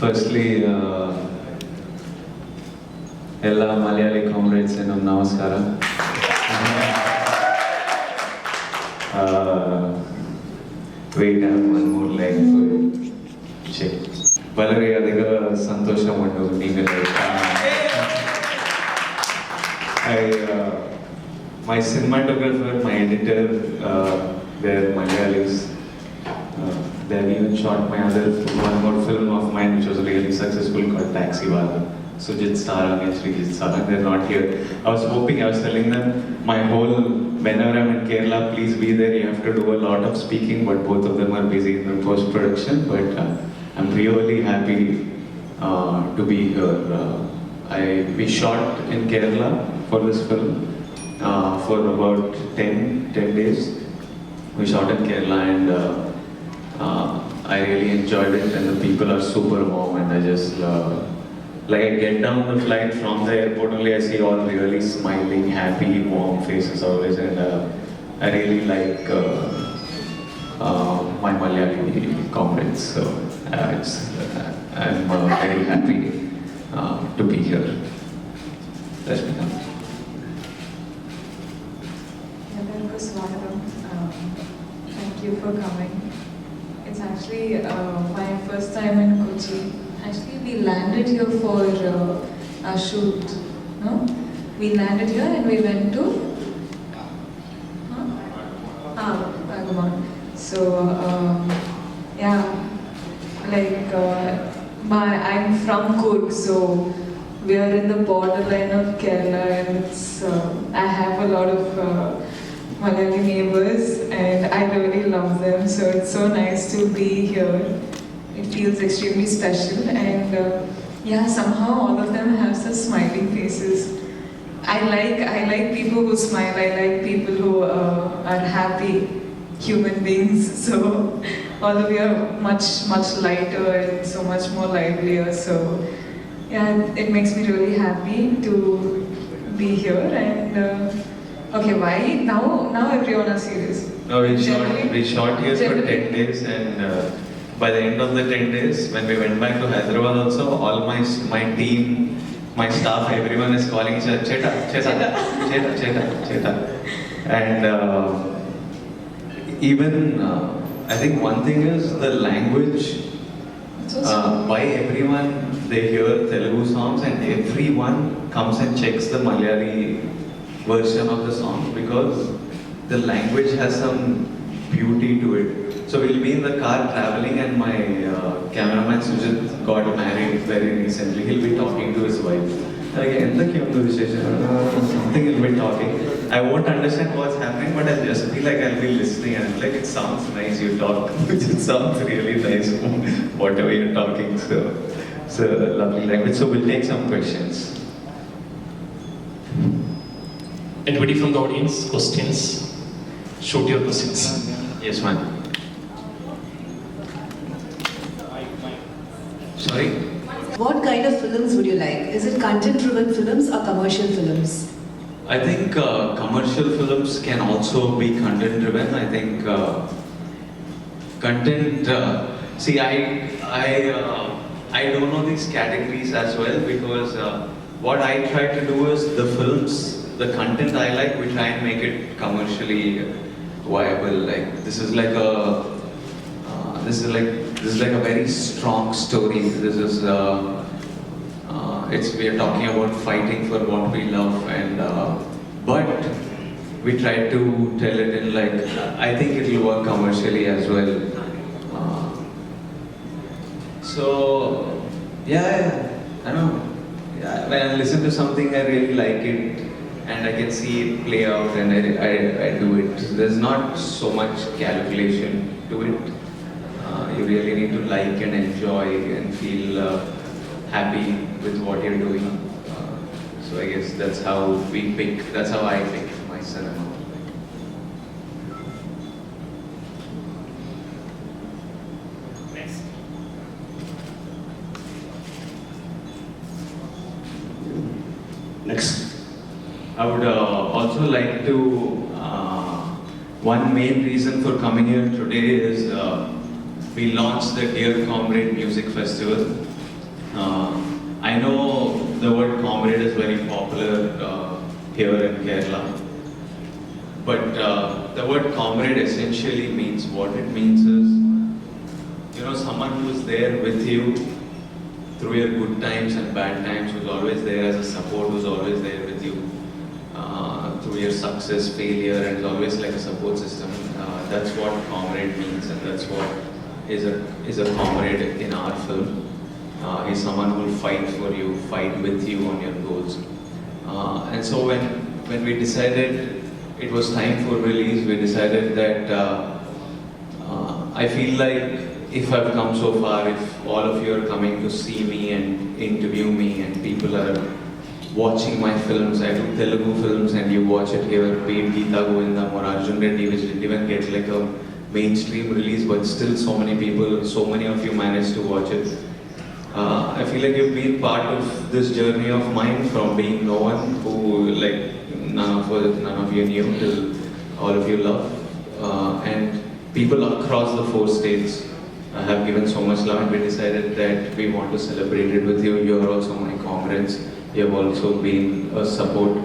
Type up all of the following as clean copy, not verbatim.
Firstly, ಎಲ್ಲ Malayali comrades ನಮಸ್ಕಾರ. Wait, I have one more line for you. Check. വളരെಯಧಿಕ ಸಂತೋಷಪಟ್ಟು ನೀವೆಲ್ಲ my cinematographer, my editor, they're Malayalis. They've even shot my one more film of mine which was really successful called Taxi Wala. Sujit Sarang and Srijit Sarang, they're not here. I was telling them, whenever I'm in Kerala, please be there. You have to do a lot of speaking, but both of them are busy in the post-production. But I'm really happy to be here. We shot in Kerala for this film for about 10 days. We shot in Kerala and I really enjoyed it, and the people are super warm, and I just like I get down the flight from the airport only I see all really smiling, happy, warm faces always, and I really like my Malayali comrades. So I'm very happy to be here. Rashmika. Thank you for coming. It's actually my first time in Kochi. Actually, we landed here for a shoot. No? We landed here and we went to Vagamon. So yeah, like I'm from Kurg, so we are in the borderline of Kerala, and it's I have a lot of Malayali neighbors, and I really love them. So it's so nice to be here. It feels extremely special, and yeah, somehow all of them have such smiling faces. I like people who smile. I like people who are happy human beings. So all of you are much lighter and so much more livelier. So yeah, it makes me really happy to be here. And okay, why now everyone are serious? No, we shot here for 10 days, and by the end of the 10 days, when we went back to Hyderabad also, all my team, my staff, everyone is calling each other Cheta. And even I think one thing is the language. By everyone, they hear Telugu songs, and everyone comes and checks the Malayali version of the song, because the language has some beauty to it. So we'll be in the car traveling, and my cameraman Sujit got married very recently. He'll be talking to his wife. Like, something he'll be talking. I won't understand what's happening, but I'll just be like, I'll be listening, and like, it sounds nice, you talk. It sounds really nice, whatever you're talking. So lovely language. So we'll take some questions. Anybody from the audience? Questions? Shoot your questions. Yes, ma'am. Sorry? What kind of films would you like? Is it content-driven films or commercial films? I think commercial films can also be content-driven. I think content. See, I don't know these categories as well, because what I try to do is the films, the content I like, we try and make it commercially viable. Like this is like a very strong story. This is we are talking about fighting for what we love, and but we try to tell it in like, I think it will work commercially as well. So yeah, I know. Yeah, when I listen to something, I really like it, and I can see it play out, and I do it. There's not so much calculation to it. You really need to like and enjoy and feel happy with what you're doing. So I guess that's how I pick my cinema. Next. Next. I would also like to, one main reason for coming here today is we launched the Dear Comrade Music Festival. I know the word comrade is very popular here in Kerala, but the word comrade essentially means what it means is, someone who's there with you through your good times and bad times, who's always there as a support, who's always there with you through your success, failure, and is always like a support system. That's what comrade means, and that's what is a comrade in our film. He's someone who will fight for you, fight with you on your goals. And so when we decided it was time for release, we decided that I feel like if I've come so far, if all of you are coming to see me and interview me, and people are watching my films, I do Telugu films, and you watch it here, be it Geeta Govindam or Arjun Reddy, which didn't even get like a mainstream release, but still so many people, so many of you managed to watch it. I feel like you've been part of this journey of mine, from being no one, who like none of you knew, till all of you love, and people across the 4 states have given so much love, and we decided that we want to celebrate it with you. You are also my comrades. You have also been a support.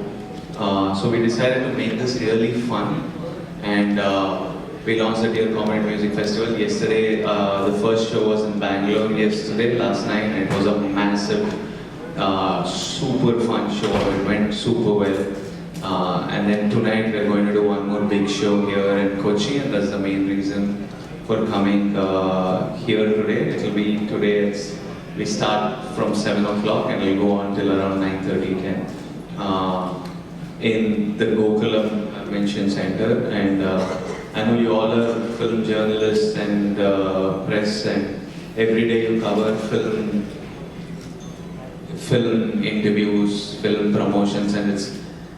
So we decided to make this really fun, and we launched the Dear Comrade Music Festival. Yesterday, the first show was in Bangalore. Last night, and it was a massive, super fun show. It went super well. And then tonight, we're going to do one more big show here in Kochi, and that's the main reason for coming here today. It will be today. We start from 7 o'clock and we'll go on till around 9:30, 10 in the Gokulam Convention Center. And I know you all are film journalists and press, and every day you cover film interviews, film promotions, and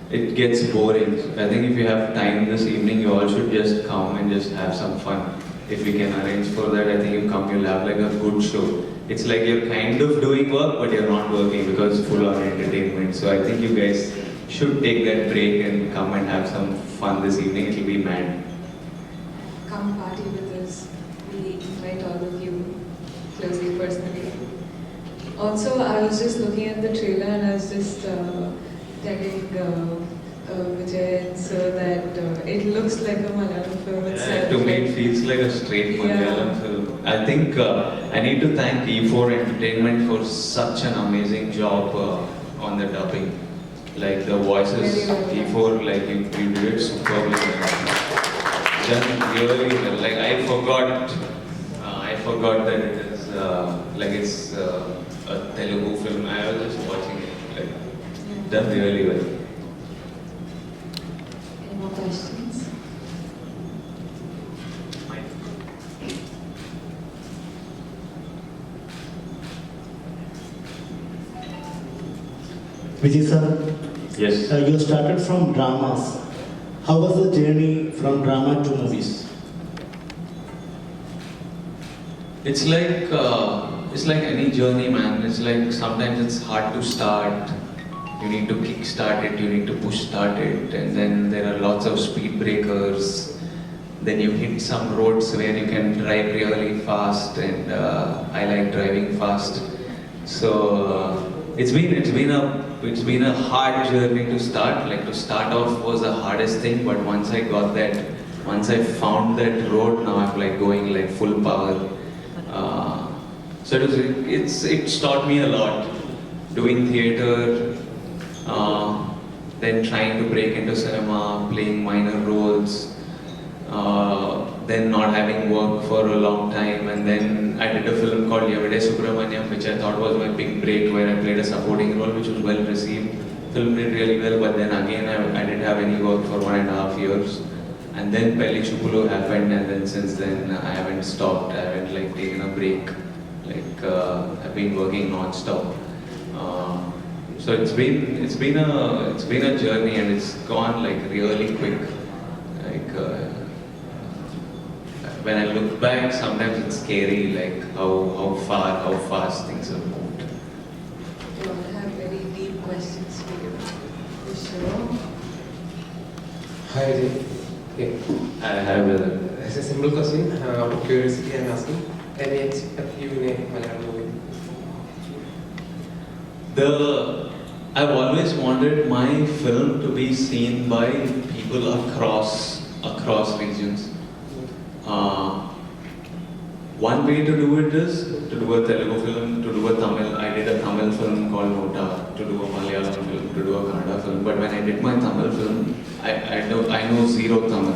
it gets boring. I think if you have time this evening, you all should just come and just have some fun. If we can arrange for that, I think you come, you'll have like a good show. It's like you're kind of doing work, but you're not working because it's full on entertainment. So I think you guys should take that break and come and have some fun this evening. It'll be mad. Come party with us. We invite all of you closely, personally. Also, I was just looking at the trailer and I was just telling Vijay and Sir that it looks like a Malayalam film itself. To me, it feels like a straight Malayalam film. I think I need to thank E4 Entertainment for such an amazing job on the dubbing. Like the voices, E4, like you did it superbly well. Done really well. Like I forgot that it is like it's a Telugu film. I was just watching it. Like done really well. Any more questions? Vijay sir, Yes. you started from dramas. How was the journey from drama to movies? It's like any journey, man. It's like sometimes it's hard to start. You need to kickstart it, you need to push start it, and then there are lots of speed breakers. Then you hit some roads where you can drive really fast, and I like driving fast. So it's been a hard journey to start. Like to start off was the hardest thing, but once I found that road, now I'm like going like full power. So it's taught me a lot. Doing theatre, then trying to break into cinema, playing minor roles, then not having work for a long time, and then I did a film called Vijay Deverakonda, which I thought was my big break, where I played a supporting role, which was well received. Film did really well, but then again I didn't have any work for 1.5 years. And then Pelli Chupulu happened, and then since then I haven't stopped. I haven't like taken a break. I've been working non-stop. So it's been a journey, and it's gone like really quick. When I look back, sometimes it's scary, like how fast things have moved. We all have very deep questions for you. You sure? Hi, Vijay. Okay. I have a It's a simple question. Out of curiosity, I'm asking. Any expect you in a Malayalam movie? I've always wanted my film to be seen by people across regions. One way to do it is to do a Telugu film, to do a Tamil. I did a Tamil film called Nota, to do a Malayalam film, to do a Kannada film. But when I did my Tamil film, I know zero Tamil,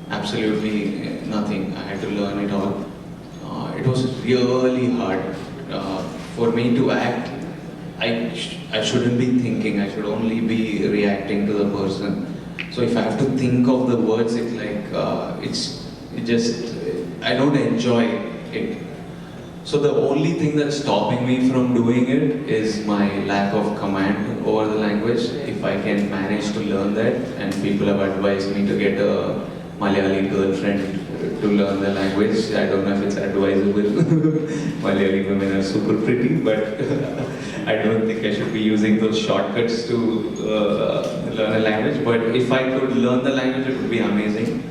absolutely nothing. I had to learn it all. It was really hard for me to act. I shouldn't be thinking. I should only be reacting to the person. So if I have to think of the words, it's like I don't enjoy it. So the only thing that's stopping me from doing it is my lack of command over the language. If I can manage to learn that, and people have advised me to get a Malayali girlfriend to learn the language. I don't know if it's advisable. Malayali women are super pretty, but I don't think I should be using those shortcuts to learn a language. But if I could learn the language, it would be amazing.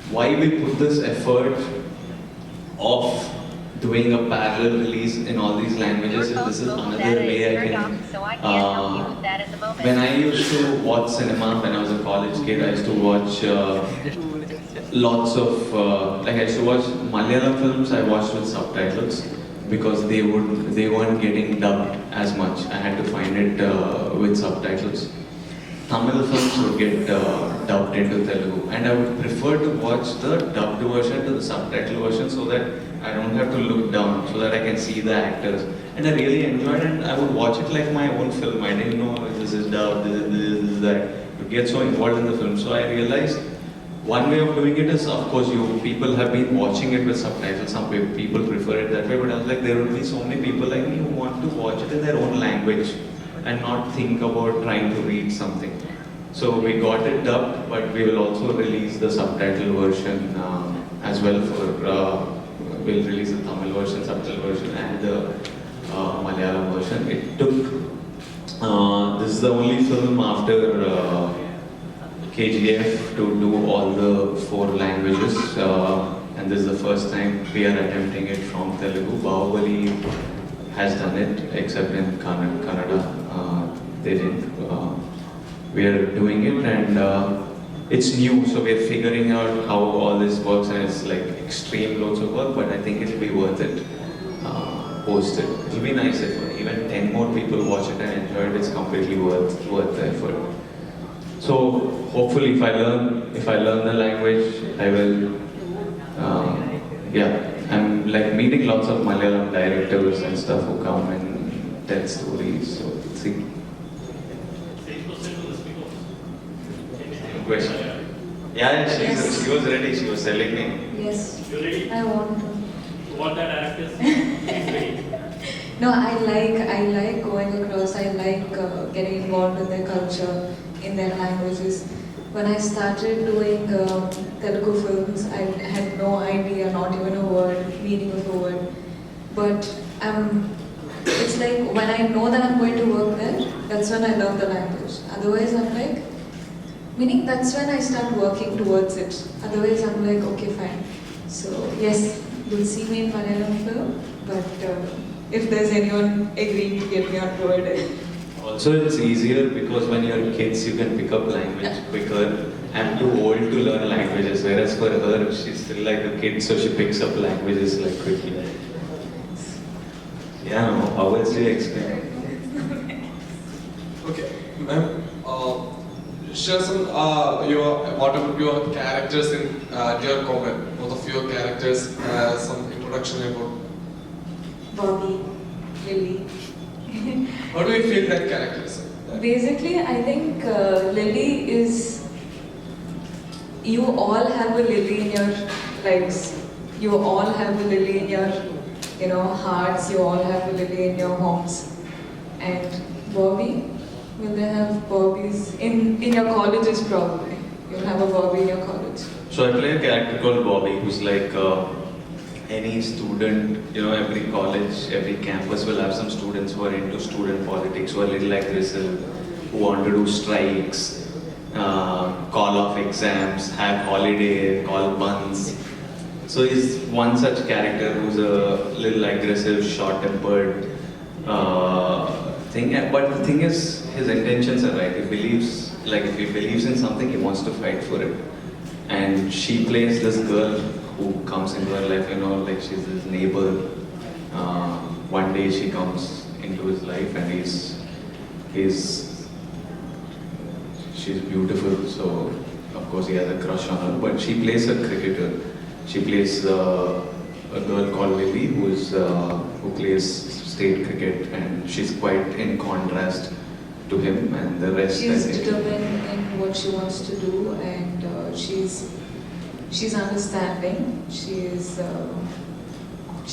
Why we put this effort of doing a parallel release in all these languages is this is another way I can. When I used to watch cinema when I was a college kid, I used to watch lots of I used to watch Malayalam films. I watched with subtitles because they weren't getting dubbed as much. I had to find it with subtitles. Tamil films would get dubbed into Telugu, and I would prefer to watch the dubbed version to the subtitle version so that I don't have to look down, so that I can see the actors. And I really enjoyed it, and I would watch it like my own film. I didn't know this is dubbed, this is that. To get so involved in the film, so I realized one way of doing it is, of course, people have been watching it with subtitles. Some people prefer it that way, but I was like, there will be so many people like me who want to watch it in their own language and not think about trying to read something. So we got it dubbed, but we will also release the subtitle version as well. We'll release the Tamil version, subtitle version, and the Malayalam version. It took. This is the only film after KGF to do all the 4 languages, and this is the first time we are attempting it from Telugu. Bahubali has done it, except in Kannada. They didn't. We are doing it, and it's new, so we're figuring out how all this works, and it's like extreme loads of work, but I think it'll be worth it. Posted. It'll be nice if even 10 more people watch it and enjoy it. It's completely worth the effort. So hopefully, if I learn the language, I will. I'm like meeting lots of Malayalam directors and stuff who come and tell stories. So we'll see. Question. Yeah, she was ready. She was telling me. Yes. You ready? I want to. What that directors is ready. No, I like going across. I like getting involved in their culture, in their languages. When I started doing Telugu films, I had no idea, not even a word, meaning of a word. But it's like when I know that I'm going to work there, that's when I love the language. Otherwise, I'm like, meaning that's when I start working towards it. Otherwise, I'm like, okay, fine. So yes, you'll see me in Malayalam film, but if there's anyone agreeing to get me on board. Also, it's easier because when you're kids, you can pick up language quicker. I'm too old to learn languages, whereas for her, she's still like a kid, so she picks up languages like quickly. Yeah, no, how else do you explain? Okay, ma'am. Share some what about your characters in your comment? Both of your characters, some introduction about. Bobby, Lily. How do you feel that characters? Basically, I think Lily is. You all have a Lily in your lives. You all have a Lily in your, hearts. You all have a Lily in your homes. And Bobby, will they have Bobbies in your colleges probably? You'll have a Bobby in your college. So I play a character called Bobby, who's like any student, every college, every campus will have some students who are into student politics, who are a little aggressive, who want to do strikes, call off exams, have holiday, call buns. So he's one such character who's a little aggressive, short-tempered, But the thing is, his intentions are right. He believes, like if he believes in something, he wants to fight for it. And she plays this girl who comes into her life, like she's his neighbor. One day she comes into his life and she's beautiful, so of course he has a crush on her. But she plays a cricketer. She plays a girl called Lily who plays state cricket, and she's quite in contrast to him and the rest. She's I think. determined in what she wants to do, and she's understanding. She's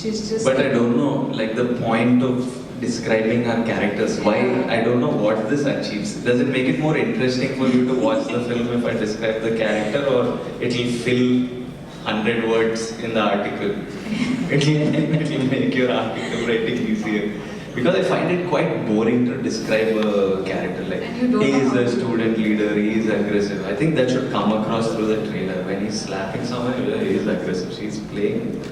just. But I don't know, like the point of describing our characters. Why? I don't know what this achieves. Does it make it more interesting for you to watch the film if I describe the character, or it'll fill 100 words in the article? It'll make your article writing easier. Because I find it quite boring to describe a character. Like, And you don't he is know. a student leader, he is aggressive. I think that should come across through the trailer. When he's slapping someone, he is aggressive. She's playing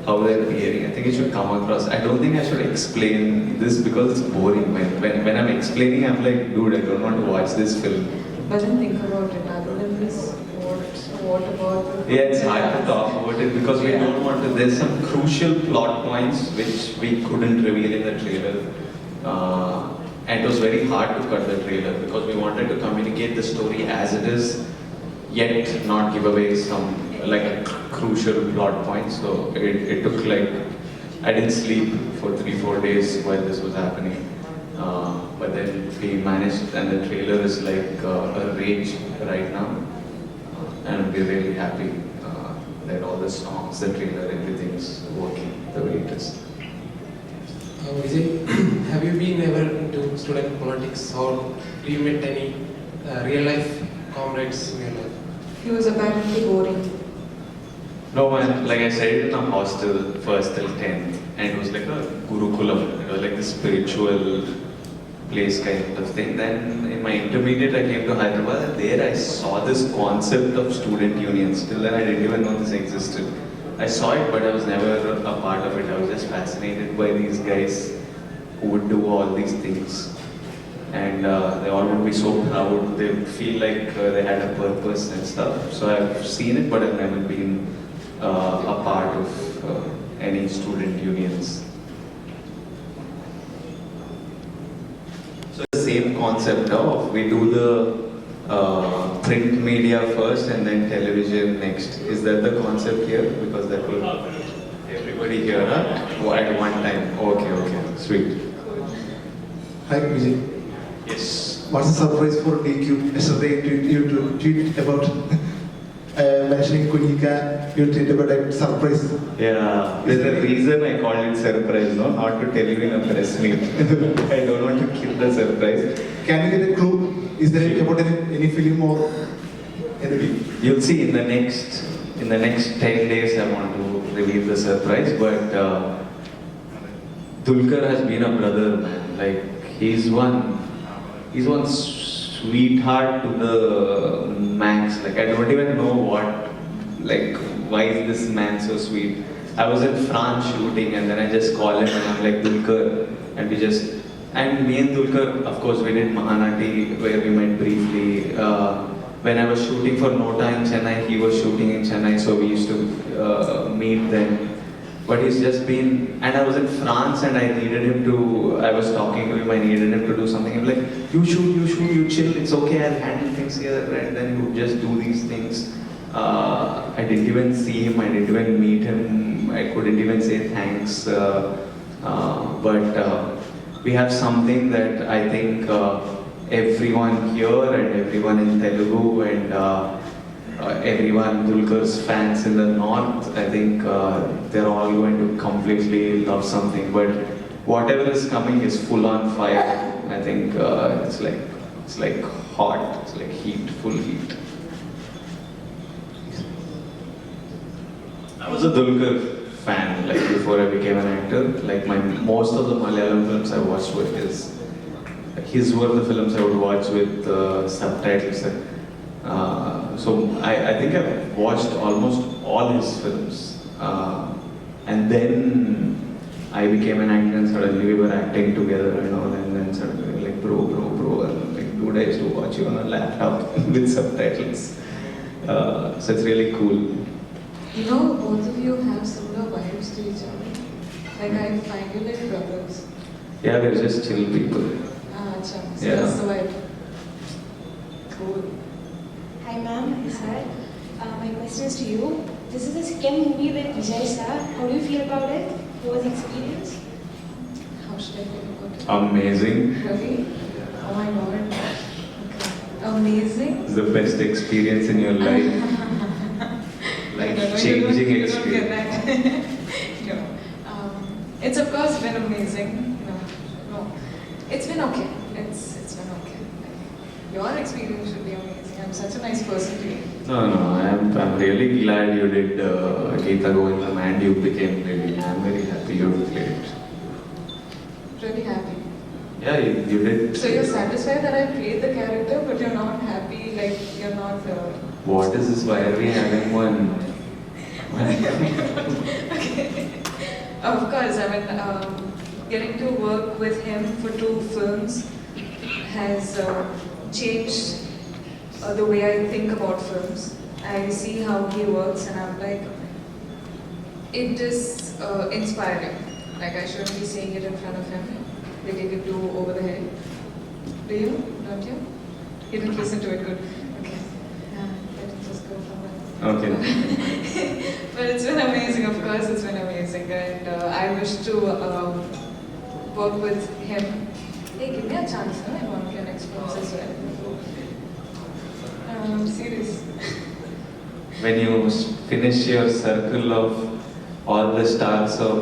how they're behaving. I think it should come across. I don't think I should explain this because it's boring. When I'm explaining, I'm like, dude, I don't want to watch this film. But then think about it. Other than this, what about the? Yeah, it's hard to talk about it because we don't want to. There's some crucial plot points which we couldn't reveal in the trailer. And it was very hard to cut the trailer because we wanted to communicate the story as it is, yet not give away some like crucial plot points. So it took like, I didn't sleep for 3-4 days while this was happening. But then we managed, and the trailer is like a rage right now. And we're really happy that all the songs, the trailer, everything's working the way it is. Vijay, have you been ever into student politics, or do you met any real life comrades in your life? He was apparently boring. No man, like I said, in a hostel first till 10th, and it was like a gurukulam. It was like the spiritual place kind of thing. Then in my intermediate, I came to Hyderabad, and there I saw this concept of student unions. Till then, I didn't even know this existed. I saw it, but I was never a part of it. I was just fascinated by these guys who would do all these things. And they all would be so proud. They would feel like they had a purpose and stuff. So I've seen it, but I've never been a part of any student unions. So the same concept of we do the print media first and then television next. Is that the concept here? Because that will everybody here at one time. Okay, sweet. Hi Vijay. Yes. What's the surprise for DQ? Yesterday you tweet about mentioning Kunika. You tweet about a surprise. Yeah, there's a reason I called it surprise, no? Not to tell you in a press meet. I don't want to kill the surprise. Can you get a clue? Is there any about any film or anything? You'll see in the next 10 days I want to reveal the surprise, but Dulquer has been a brother, man. Like he's one sweetheart to the max. Like I don't even know why is this man so sweet? I was in France shooting and then I just call him and I'm like, Dulquer, and me and Dulquer, of course we did Mahanati where we met briefly. When I was shooting for Nota in Chennai, he was shooting in Chennai, so we used to meet then. But he's just been, and I was in France and I was talking to him, I needed him to do something. I'm like, you shoot, you chill, it's okay, I'll handle things here. And then he would just do these things. I didn't even see him, I didn't even meet him, I couldn't even say thanks. But we have something that I think everyone here and everyone in Telugu and everyone, Dulquer's fans in the north, I think they're all going to completely love something. But whatever is coming is full on fire. I think it's like hot, it's like heat, full heat. I was a Dulquer fan, like before I became an actor. Like most of the Malayalam films I watched with his were the films I would watch with subtitles. So I think I've watched almost all his films. And then I became an actor and suddenly we were acting together and all, and then suddenly we were like, bro, and I'm like, dude, I used to watch you on a laptop with subtitles. So it's really cool. You know, both of you have similar vibes to each other. Like, I find you like brothers. Yeah, they're just chill people. Acha. So Yeah. that's the vibe. Cool. Hi ma'am, sir. My question is to you. This is the second movie with Vijay sir. How do you feel about it? What was the experience? How should I feel about it? Amazing. Really? Oh my god. Okay. Amazing. It's the best experience in your life. Life-changing You don't experience. get that. No. It's of course been amazing. No. It's been okay. It's been okay. Your experience should be amazing. I'm such a nice person to you. No, I'm really glad you did Geeta Govindam and you became Lily. I'm very happy you played. Really happy. Yeah, you did. So you're satisfied that I played the character, but you're not happy, like you're not. What is this? Why are we having one? Okay. Of course, I mean, getting to work with him for 2 films has changed the way I think about films. I see how he works, and I'm like, it is inspiring. Like, I shouldn't be saying it in front of him. They take it too over the head. Do you? Don't you? You didn't listen to it, good. Okay. Let it just go from there. Okay. But it's been amazing, of course, it's been amazing. And I wish to work with him. Hey, give me a chance, no? I want your next films as well. I'm serious. When you finish your circle of all the stars of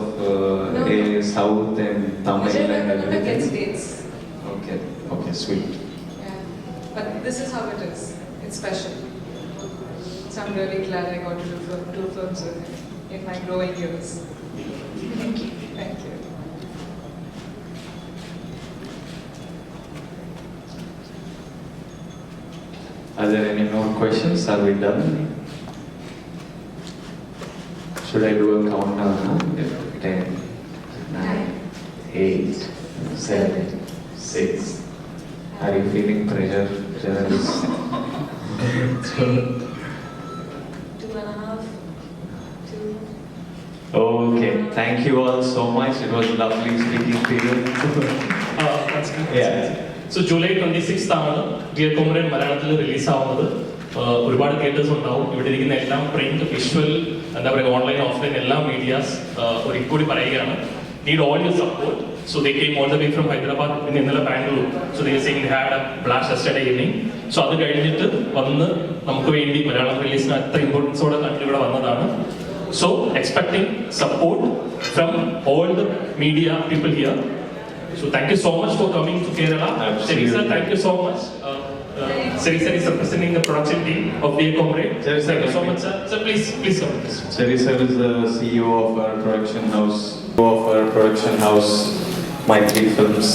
South and Tamil Vijay and Deverakonda gets everything. dates. Okay, sweet. Yeah. But this is how it is. It's special. So I'm really glad I got to do 2 films with him in my growing years. Thank you. Thank you. Are there any more questions? Are we done? Should I do a countdown? Huh? 10, 9, 8, 7, 6. Are you feeling pressure, journalists? 3, 2.5, 2. Okay, thank you all so much. It was lovely speaking to you. That's good. Yeah. So July 26 ആണ് dear comrade മലയാളത്തിൽ release ആവുന്നത്. ഒരുപാട് theatres ഉണ്ടാവും. ഇവിടെ ഇരിക്കുന്ന എല്ലാം print, visual, എന്താ പറയുക, ഓൺലൈൻ, ഓഫ്ലൈൻ എല്ലാ മീഡിയാസ് ഒരിക്കൽ കൂടി പറയുകയാണ്, need all your support. So they came all the way from Hyderabad, പിന്നെ ഇന്നലെ Bangalore. So they were saying they had a blast yesterday evening. So അത് കഴിഞ്ഞിട്ട് വന്ന് നമുക്ക് വേണ്ടി മലയാളം റിലീസിന് അത്ര ഇമ്പോർട്ടൻസോടെ കണ്ടു ഇവിടെ വന്നതാണ്. So expecting support from all the media people here. So thank you so much for coming to Kerala. Seri sir, thank you so much. Seri sir is representing the production team of Dear Comrade. Thank you so much, sir. Sir, please come. Seri sir is the CEO of our production house, My 3 Films.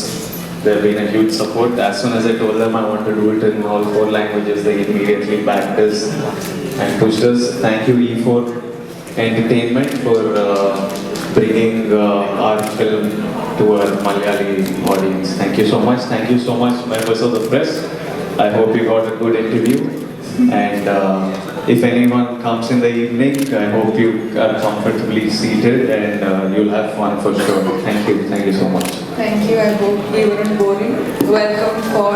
They've been a huge support. As soon as I told them I want to do it in all 4 languages, they immediately backed us and pushed us. Thank you, E4 Entertainment, for bringing our film to our Malayali audience. Thank you so much. Thank you so much, members of the press. I hope you got a good interview. And if anyone comes in the evening, I hope you are comfortably seated and you'll have fun for sure. Thank you. Thank you so much. Thank you. I hope we weren't boring. Welcome for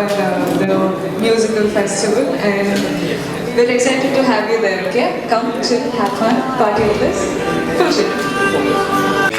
the musical festival, and we're excited to have you there. Okay, come, chill, have fun, party with us. Full chill.